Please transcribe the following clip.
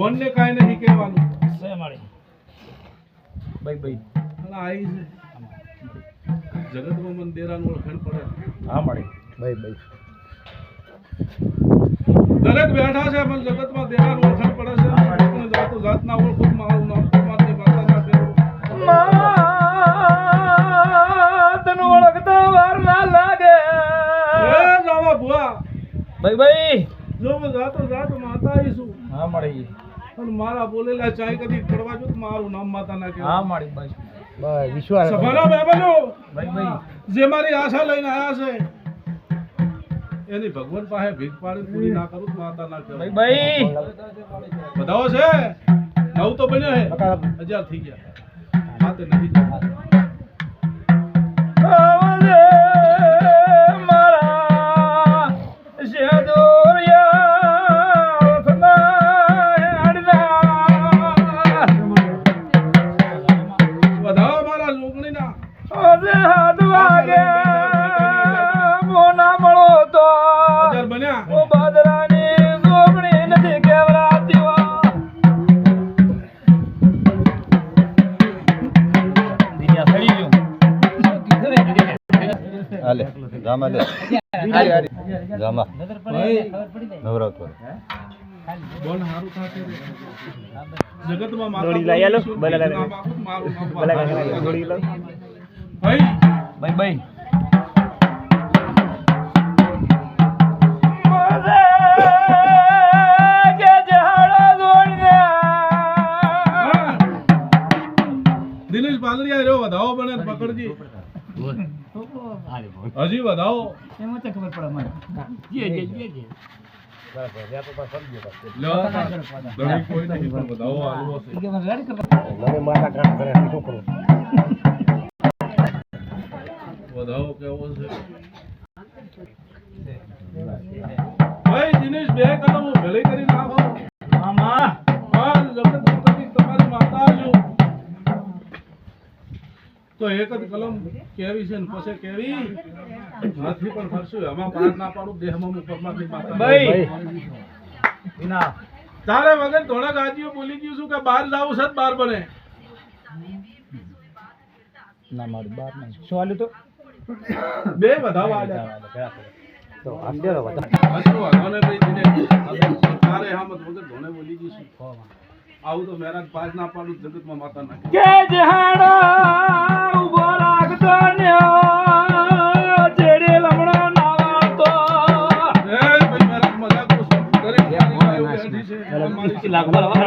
phone ને કાઈ નહીં કહેવાનું સે મારી ભાઈ અને આઈ છે જગતમાં મન દેરાનું ઓળખાણ પડે હા મારી ભાઈ દરેક બેઠા છે પણ જગતમાં દેરાનું ઓળખાણ પડે છે પણ જાતો જાતના ઓળખું મારું નામ પરમાત્મા માતાના પેલું તને ઓળખતા વાર ના લાગે એ જાવા ભુવા ભાઈ જો હું જાતો માતા આવીશું હા મારી પણ મારા બોલેલા ચાય કદી કરવા જો મારું નામ માતા ના કહેવાય હા મારી બસ વિશ્વાસ સભાના મહેમાનો ભાઈ જે મારી આશા લઈને આયા છે એની ભગવાન પાસે ભીખ પાડી પૂરી ના કરું માતા ના કહેવાય ભાઈ બધાઓ છે નવ તો બન્યો હે 1000 થઈ ગયા માતે નથી જામા લે જામા નવરાત પર બોલ હારું થાકે જગતમાં માતા દોડી લાયા લો બલા દોડી લો ભાઈ દિનેશ પાલડિયા રહ્યો વધાવો બને પકડજી હજી વધાવો એમાં તો ખબર પડે મને જે દરેક કોઈ નહીં પણ વધાવો આલવો છે મને રેડી કર મને માતા કામ કરે છોકરો વધાવો કેવો છે ભાઈ દિનેશ બે કદમ ભલે કરી નાખો મામા હા જગત તમારી માતા છું તો એક જ કલમ કેવી છે ને પછી કેવી નથી પણ ફરશું આમાં પાર ના પાડું દેહમાં હું પરમાત્મા માતા ભાઈ વિના તારે વગર ધોળા ગાજીઓ બોલી ગયું છું કે બહાર જાવું છે બહાર બને ના મારું બાર નહીં શું આલ્યું તો બે વધાવા આલ્યા તો આમ દેરો હસવું હસવાને ભાઈ દિને તારે હામત વગર ધોણે બોલી ગયું છું આવું તો મેરાજ પાર ના પાડું જગતમાં માતા ના કે જહાડા ઉભો રાખતો ને જેડે લમણો નાવાતો એ ભાઈ મેરાજ મજાક તો દરેક બેઠી છે અમારી